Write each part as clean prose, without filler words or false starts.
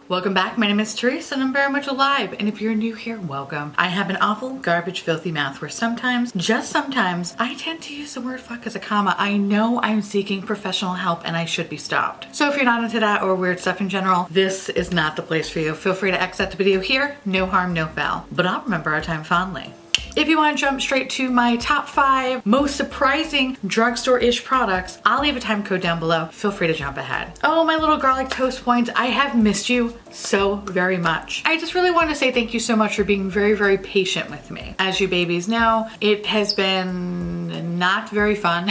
Welcome back, my name is Teresa and I'm very much alive, and if you're new here, welcome. I have an awful, garbage, filthy mouth where sometimes, just sometimes, I tend to use the word fuck as a comma. I know I'm seeking professional help and I should be stopped. So if you're not into that or weird stuff in general, this is not the place for you. Feel free to exit the video here, no harm, no foul. But I'll remember our time fondly. If you want to jump straight to my top 5 most surprising drugstore-ish products, I'll leave a time code down below. Feel free to jump ahead. Oh, my little garlic toast points, I have missed you so very much. I just really want to say thank you so much for being very, very patient with me. As you babies know, it has been not very fun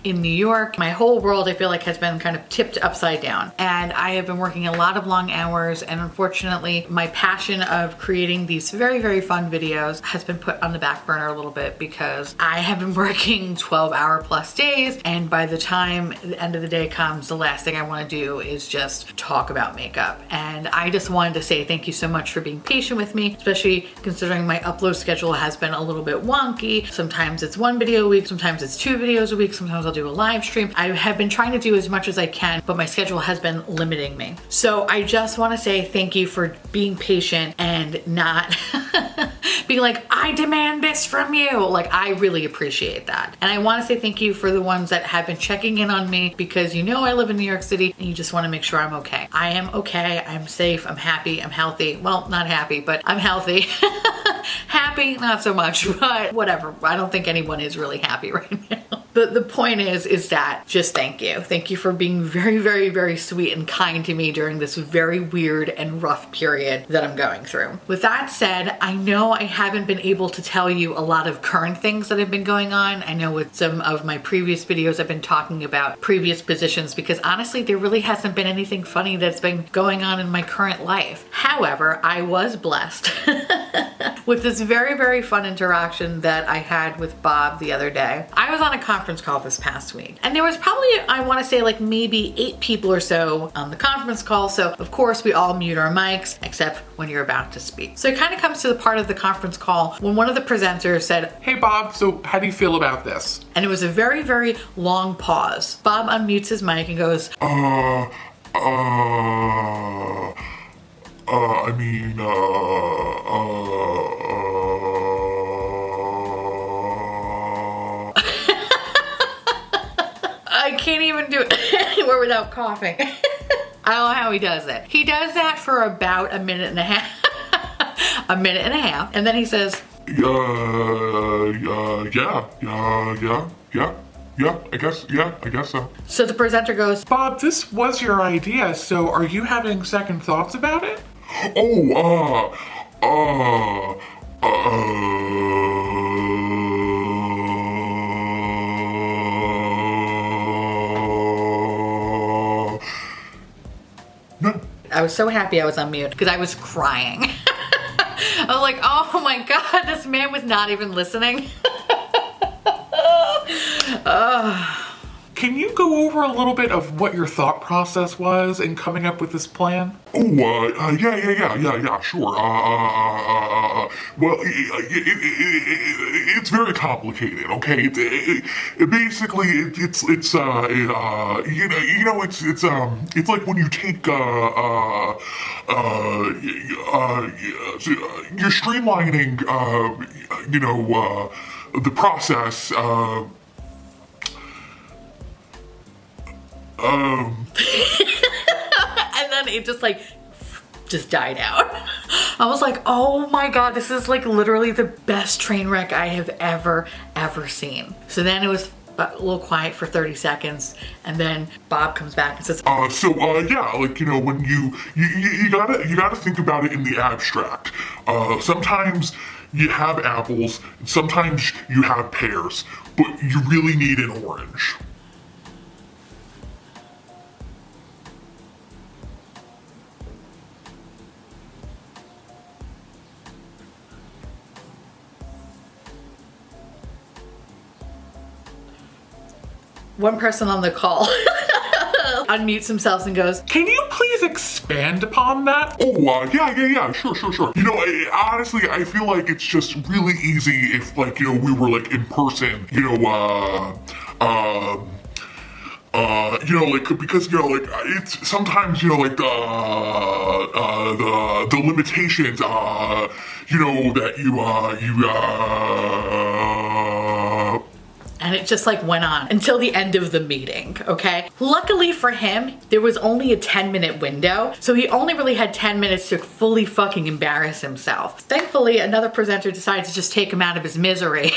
in New York. My whole world, I feel like, has been kind of tipped upside down. And I have been working a lot of long hours, and unfortunately, my passion of creating these very, very fun videos has been put on the back burner a little bit because I have been working 12-hour plus days, and by the time the end of the day comes, the last thing I want to do is just talk about makeup. And I just wanted to say thank you so much for being patient with me, especially considering my upload schedule has been a little bit wonky. Sometimes it's 1 video a week, sometimes it's 2 videos a week, sometimes I'll do a live stream. I have been trying to do as much as I can, but my schedule has been limiting me. So I just want to say thank you for being patient and not being like, I demand this from you. Like, I really appreciate that. And I want to say thank you for the ones that have been checking in on me, because you know I live in New York City and you just want to make sure I'm okay. I am okay, I'm safe, I'm happy, I'm healthy. Well, not happy, but I'm healthy. Happy, not so much, but whatever. I don't think anyone is really happy right now. But the point is that just thank you. Thank you for being very, very, very sweet and kind to me during this very weird and rough period that I'm going through. With that said, I know I haven't been able to tell you a lot of current things that have been going on. I know with some of my previous videos I've been talking about previous positions, because honestly there really hasn't been anything funny that's been going on in my current life. However, I was blessed with this very, very fun interaction that I had with Bob the other day. I was on a conference call this past week, and there was probably, I want to say, like maybe 8 people or so on the conference call. So of course we all mute our mics except when you're about to speak. So it kind of comes to the part of the conference call when one of the presenters said, "Hey Bob, so how do you feel about this?" And it was a very, very long pause. Bob unmutes his mic and goes, I can't even do it anywhere without coughing. I don't know how he does that. He does that for about a minute and a half. A minute and a half. And then he says, yeah, I guess so. So the presenter goes, "Bob, this was your idea, so are you having second thoughts about it?" No. I was so happy I was on mute because I was crying. I was like, oh my God, this man was not even listening. Can you go over a little bit of what your thought process was in coming up with this plan? Yeah, sure. Well, it's very complicated, okay? Basically, it's like when you take, you're streamlining, the process, and then it just died out. I was like, oh my God, this is like literally the best train wreck I have ever seen. So then it was a little quiet for 30 seconds, and then Bob comes back and says, when you gotta think about it in the abstract. Sometimes you have apples, and sometimes you have pears, but you really need an orange. one person on the call unmutes themselves and goes, "Can you please expand upon that?" Yeah, sure. Honestly, I feel like it's just really easy if, we were, in person, You know, like, because, you know, like, it's sometimes, you know, like, the limitations, you know, that and it just like went on until the end of the meeting, okay? Luckily for him, there was only a 10-minute window, so he only really had 10 minutes to fully fucking embarrass himself. Thankfully, another presenter decided to just take him out of his misery.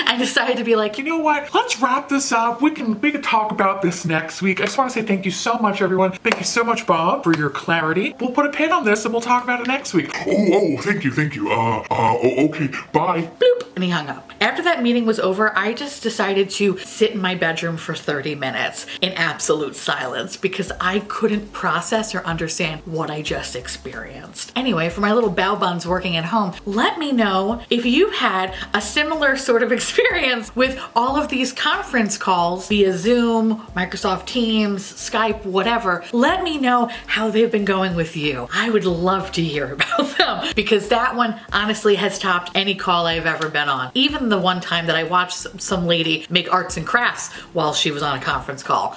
I decided to be like, You know what? Let's wrap this up. We can talk about this next week. I just want to say thank you so much, everyone. Thank you so much, Bob, for your clarity. We'll put a pin on this and we'll talk about it next week. Oh, thank you. Okay, bye. bloop, and he hung up. After that meeting was over, I just decided to sit in my bedroom for 30 minutes in absolute silence because I couldn't process or understand what I just experienced. Anyway, for my little bell buns working at home, let me know if you had a similar sort of experience with all of these conference calls via Zoom, Microsoft Teams, Skype, whatever. Let me know how they've been going with you. I would love to hear about them because that one honestly has topped any call I've ever been on. Even the one time that I watched some lady make arts and crafts while she was on a conference call.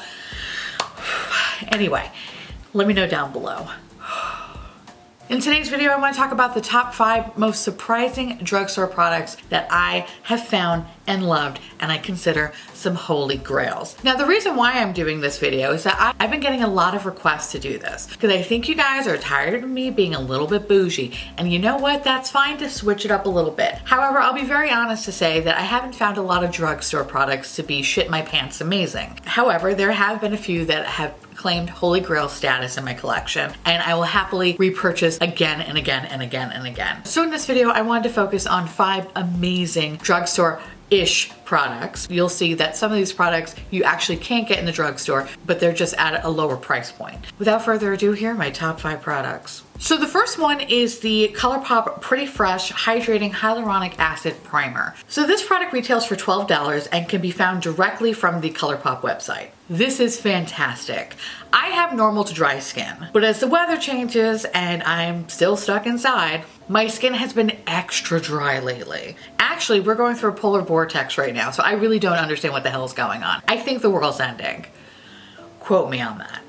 Anyway, let me know down below. In today's video, I want to talk about the top 5 most surprising drugstore products that I have found and loved, and I consider some holy grails. Now, the reason why I'm doing this video is that I've been getting a lot of requests to do this because I think you guys are tired of me being a little bit bougie, and you know what? That's fine to switch it up a little bit. However, I'll be very honest to say that I haven't found a lot of drugstore products to be shit my pants amazing. However, there have been a few that have claimed holy grail status in my collection, and I will happily repurchase again and again and again and again. So in this video, I wanted to focus on 5 amazing drugstore-ish products. You'll see that some of these products you actually can't get in the drugstore, but they're just at a lower price point. Without further ado, here are my top 5 products. So the first one is the Colorpop Pretty Fresh Hydrating Hyaluronic Acid Primer. So this product retails for $12 and can be found directly from the Colorpop website. This is fantastic. I have normal to dry skin, but as the weather changes and I'm still stuck inside, my skin has been extra dry lately. Actually, we're going through a polar vortex right now, so I really don't understand what the hell is going on. I think the world's ending. Quote me on that.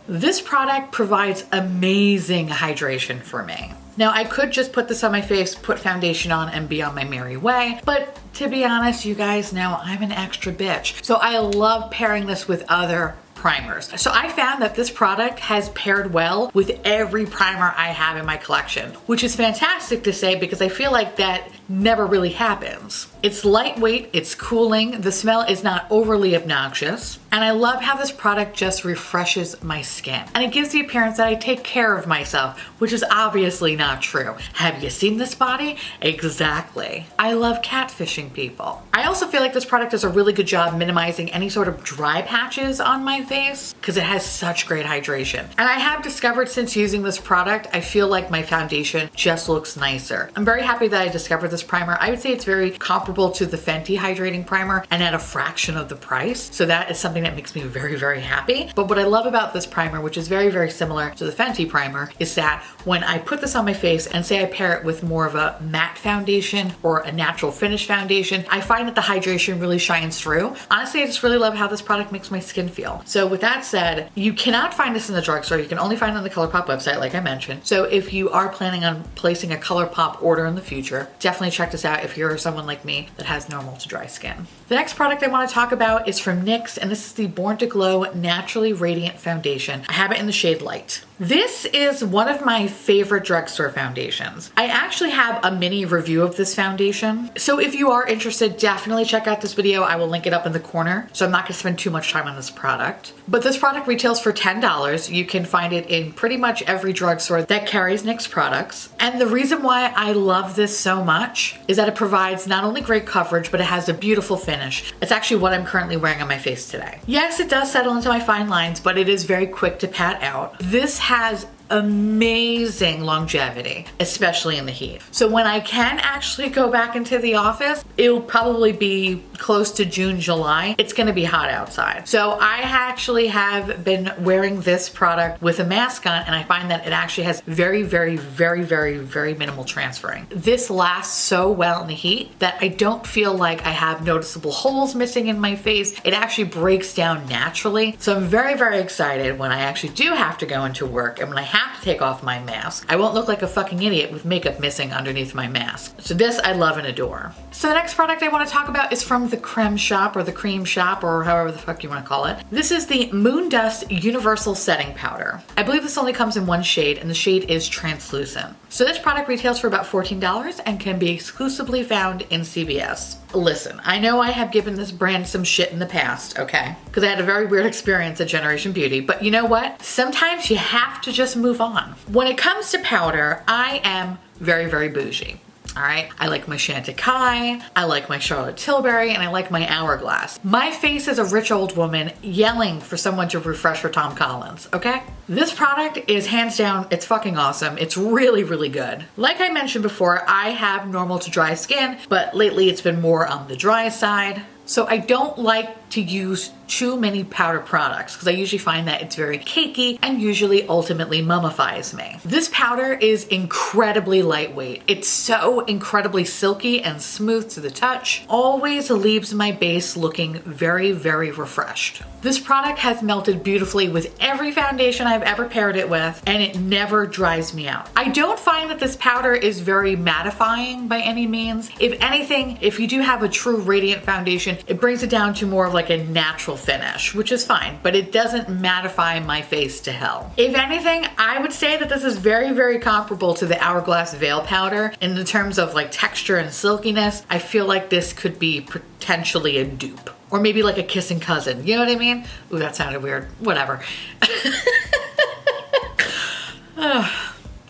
This product provides amazing hydration for me. Now, I could just put this on my face, put foundation on, and be on my merry way, but to be honest, you guys know I'm an extra bitch. So I love pairing this with other primers. So I found that this product has paired well with every primer I have in my collection, which is fantastic to say because I feel like that never really happens. It's lightweight, it's cooling, the smell is not overly obnoxious, and I love how this product just refreshes my skin. And it gives the appearance that I take care of myself, which is obviously not true. Have you seen this body? Exactly. I love catfishing people. I also feel like this product does a really good job minimizing any sort of dry patches on my face because it has such great hydration. And I have discovered since using this product, I feel like my foundation just looks nicer. I'm very happy that I discovered this primer. I would say it's very comparable to the Fenty hydrating primer and at a fraction of the price. So that is something that makes me very, very happy. But what I love about this primer, which is very, very similar to the Fenty primer, is that when I put this on my face and say I pair it with more of a matte foundation or a natural finish foundation, I find that the hydration really shines through. Honestly, I just really love how this product makes my skin feel. So with that said, you cannot find this in the drugstore. You can only find it on the Colorpop website, like I mentioned. So if you are planning on placing a Colorpop order in the future, definitely check this out if you're someone like me that has normal to dry skin. The next product I want to talk about is from NYX, and this is the Born to Glow Naturally Radiant Foundation. I have it in the shade Light. This is one of my favorite drugstore foundations. I actually have a mini review of this foundation. So if you are interested, definitely check out this video. I will link it up in the corner. So I'm not gonna spend too much time on this product. But this product retails for $10. You can find it in pretty much every drugstore that carries NYX products. And the reason why I love this so much is that it provides not only great coverage, but it has a beautiful finish. It's actually what I'm currently wearing on my face today. Yes, it does settle into my fine lines, but it is very quick to pat out. This has amazing longevity, especially in the heat. So when I can actually go back into the office, it'll probably be close to June, July. It's gonna be hot outside. So I actually have been wearing this product with a mask on, and I find that it actually has very, very, very, very, very minimal transferring. This lasts so well in the heat that I don't feel like I have noticeable holes missing in my face. It actually breaks down naturally. So I'm very, very excited when I actually do have to go into work and when I have to take off my mask. I won't look like a fucking idiot with makeup missing underneath my mask. So this I love and adore. So the next product I want to talk about is from the Creme shop or the Cream shop or however the fuck you want to call it. This is the Moondust Universal Setting Powder. I believe this only comes in one shade and the shade is translucent. So this product retails for about $14 and can be exclusively found in CVS. Listen, I know I have given this brand some shit in the past, okay? Because I had a very weird experience at Generation Beauty, but you know what? Sometimes you have to just move on. When it comes to powder, I am very, very bougie. All right, I like my Chantecaille, I like my Charlotte Tilbury, and I like my Hourglass. My face is a rich old woman yelling for someone to refresh her Tom Collins, okay? This product is hands down, it's fucking awesome. It's really, really good. Like I mentioned before, I have normal to dry skin, but lately it's been more on the dry side. So I don't like to use too many powder products because I usually find that it's very cakey and usually ultimately mummifies me. This powder is incredibly lightweight. It's so incredibly silky and smooth to the touch. Always leaves my base looking very, very refreshed. This product has melted beautifully with every foundation I've ever paired it with, and it never dries me out. I don't find that this powder is very mattifying by any means. If anything, if you do have a true radiant foundation, it brings it down to more of like a natural finish, which is fine, but it doesn't mattify my face to hell. If anything, I would say that this is very, very comparable to the Hourglass Veil Powder in the terms of like texture and silkiness. I feel like this could be potentially a dupe. Or maybe like a kissing cousin, you know what I mean? Ooh, that sounded weird, whatever.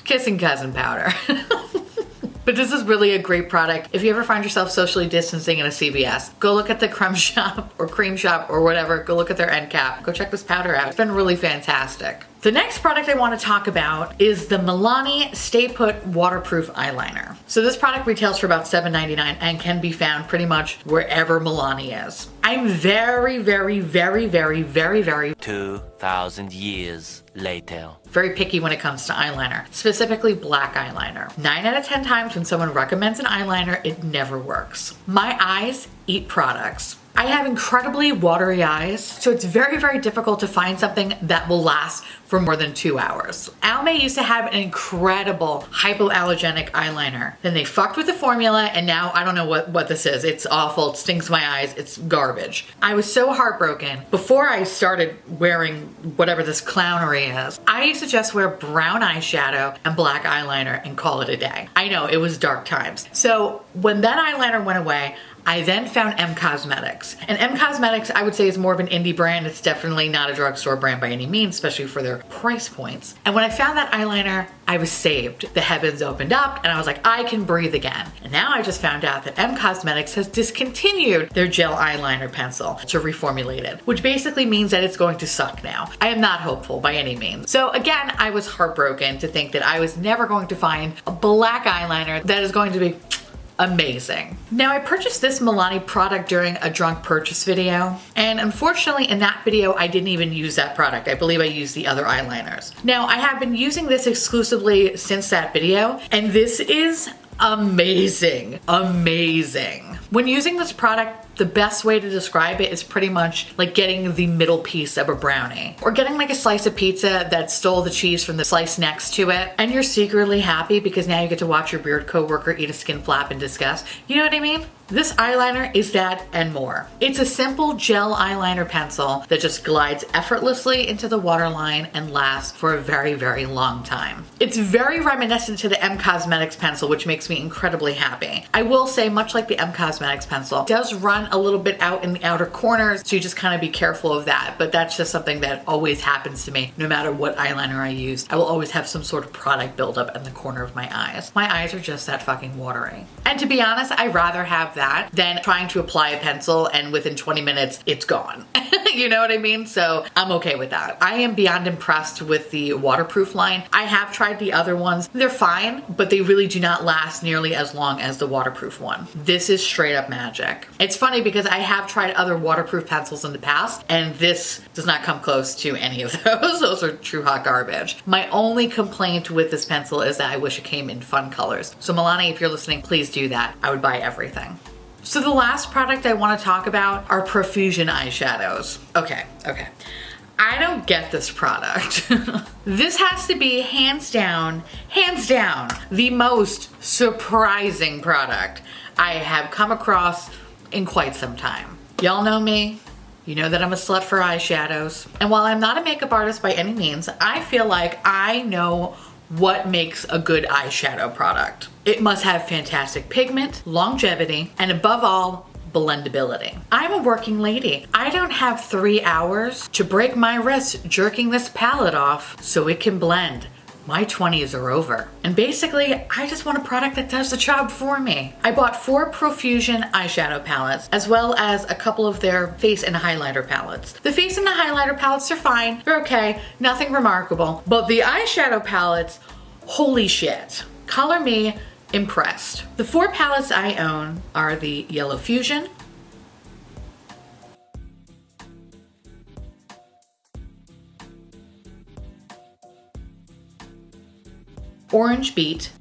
Kissing cousin powder. But this is really a great product. If you ever find yourself socially distancing in a CVS, go look at the Creme shop or Cream shop or whatever. Go look at their end cap. Go check this powder out. It's been really fantastic. The next product I want to talk about is the Milani Stay Put Waterproof Eyeliner. So this product retails for about $7.99 and can be found pretty much wherever Milani is. I'm very, very, very, very, very, very 2,000 years later. Very picky when it comes to eyeliner, specifically black eyeliner. 9 out of 10 times when someone recommends an eyeliner, it never works. My eyes eat products. I have incredibly watery eyes, so it's very, very difficult to find something that will last for more than 2 hours. Almay used to have an incredible hypoallergenic eyeliner. Then they fucked with the formula and now I don't know what this is. It's awful, it stings my eyes, it's garbage. I was so heartbroken. Before I started wearing whatever this clownery is, I used to just wear brown eyeshadow and black eyeliner and call it a day. I know, it was dark times. So when that eyeliner went away, I then found M Cosmetics. And M Cosmetics, I would say, is more of an indie brand. It's definitely not a drugstore brand by any means, especially for their price points. And when I found that eyeliner, I was saved. The heavens opened up and I was like, I can breathe again. And now I just found out that M Cosmetics has discontinued their gel eyeliner pencil to reformulate it, which basically means that it's going to suck now. I am not hopeful by any means. So again, I was heartbroken to think that I was never going to find a black eyeliner that is going to be amazing. Now I purchased this Milani product during a drunk purchase video, and unfortunately in that video I didn't even use that product. I believe I used the other eyeliners. Now I have been using this exclusively since that video, and this is amazing, amazing. When using this product, the best way to describe it is pretty much like getting the middle piece of a brownie or getting like a slice of pizza that stole the cheese from the slice next to it, and you're secretly happy because now you get to watch your weird coworker eat a skin flap in disgust. You know what I mean? This eyeliner is that and more. It's a simple gel eyeliner pencil that just glides effortlessly into the waterline and lasts for a very, very long time. It's very reminiscent to the M Cosmetics pencil, which makes me incredibly happy. I will say, much like the M Cosmetics pencil, it does run a little bit out in the outer corners, so you just kind of be careful of that, but that's just something that always happens to me. No matter what eyeliner I use, I will always have some sort of product buildup in the corner of my eyes. My eyes are just that fucking watery. And to be honest, I'd rather have that than trying to apply a pencil and within 20 minutes, it's gone. You know what I mean? So I'm okay with that. I am beyond impressed with the waterproof line. I have tried the other ones. They're fine, but they really do not last nearly as long as the waterproof one. This is straight up magic. It's funny because I have tried other waterproof pencils in the past, and this does not come close to any of those. Those are true hot garbage. My only complaint with this pencil is that I wish it came in fun colors. So Milani, if you're listening, please do that. I would buy everything. So the last product I want to talk about are Profusion eyeshadows. Okay. I don't get this product. This has to be hands down, the most surprising product I have come across in quite some time. Y'all know me. You know that I'm a slut for eyeshadows. And while I'm not a makeup artist by any means, I feel like I know what makes a good eyeshadow product. It must have fantastic pigment, longevity, and above all, blendability. I'm a working lady. I don't have 3 hours to break my wrist jerking this palette off so it can blend. My 20s are over. And basically, I just want a product that does the job for me. I bought 4 Profusion eyeshadow palettes, as well as a couple of their face and highlighter palettes. The face and the highlighter palettes are fine. They're okay. Nothing remarkable. But the eyeshadow palettes, holy shit. Color me impressed. The 4 palettes I own are the Yellow Fusion, Orange Beet,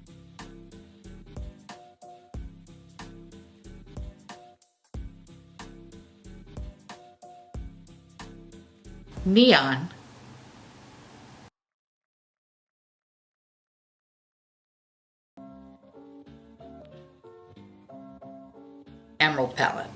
Neon, Emerald palette.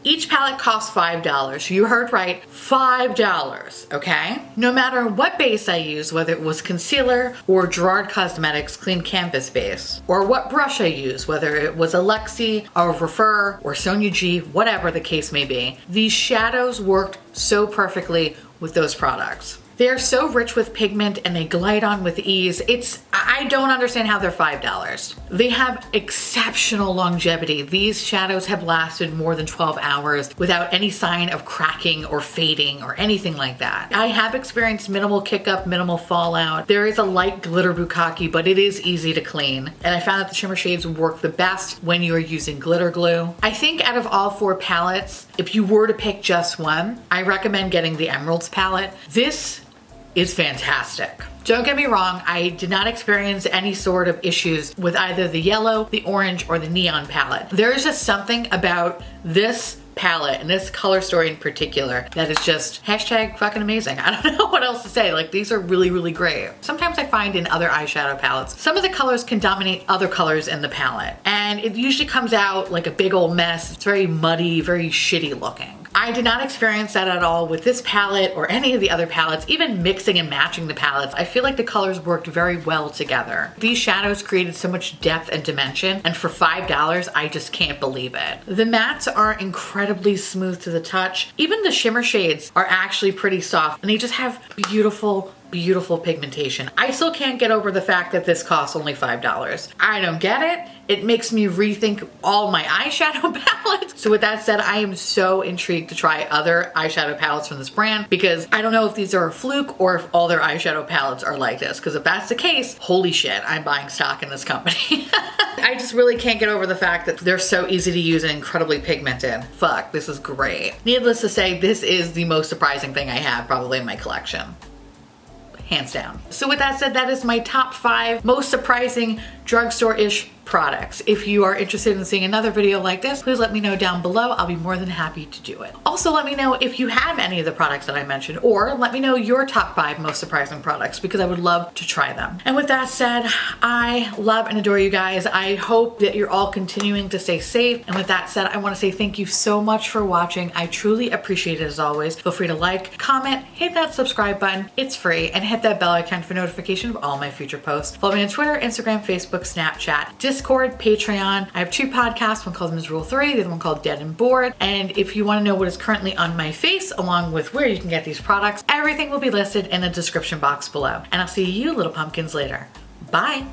Each palette costs $5. You heard right, $5, okay? No matter what base I use, whether it was concealer or Gerard Cosmetics Clean Canvas base, or what brush I use, whether it was Alexi or Refer or Sonia G, whatever the case may be, these shadows worked so perfectly with those products. They are so rich with pigment and they glide on with ease. I don't understand how they're $5. They have exceptional longevity. These shadows have lasted more than 12 hours without any sign of cracking or fading or anything like that. I have experienced minimal kick up, minimal fallout. There is a light glitter bukkake, but it is easy to clean. And I found that the shimmer shades work the best when you're using glitter glue. I think out of all 4 palettes, if you were to pick just one, I recommend getting the Emeralds palette. This is fantastic. Don't get me wrong, I did not experience any sort of issues with either the yellow, the orange, or the neon palette. There is just something about this palette and this color story in particular that is just hashtag fucking amazing. I don't know what else to say. Like, these are really, really great. Sometimes I find in other eyeshadow palettes, some of the colors can dominate other colors in the palette, and it usually comes out like a big old mess. It's very muddy, very shitty looking. I did not experience that at all with this palette or any of the other palettes, even mixing and matching the palettes. I feel like the colors worked very well together. These shadows created so much depth and dimension, and for $5, I just can't believe it. The mattes are incredibly smooth to the touch. Even the shimmer shades are actually pretty soft, and they just have beautiful pigmentation. I still can't get over the fact that this costs only $5. I don't get it. It makes me rethink all my eyeshadow palettes. So with that said, I am so intrigued to try other eyeshadow palettes from this brand, because I don't know if these are a fluke or if all their eyeshadow palettes are like this, because if that's the case, holy shit, I'm buying stock in this company. I just really can't get over the fact that they're so easy to use and incredibly pigmented. Fuck, this is great. Needless to say, this is the most surprising thing I have probably in my collection. Hands down. So with that said, that is my top 5 most surprising drugstore-ish products. If you are interested in seeing another video like this, please let me know down below. I'll be more than happy to do it. Also, let me know if you have any of the products that I mentioned, or let me know your top 5 most surprising products, because I would love to try them. And with that said, I love and adore you guys. I hope that you're all continuing to stay safe. And with that said, I want to say thank you so much for watching. I truly appreciate it as always. Feel free to like, comment, hit that subscribe button. It's free. And hit that bell icon for notification of all my future posts. Follow me on Twitter, Instagram, Facebook, Snapchat, Discord, Patreon. I have 2 podcasts, one called Ms. Rule 3, the other one called Dead and Bored. And if you want to know what is currently on my face, along with where you can get these products, everything will be listed in the description box below. And I'll see you little pumpkins later. Bye.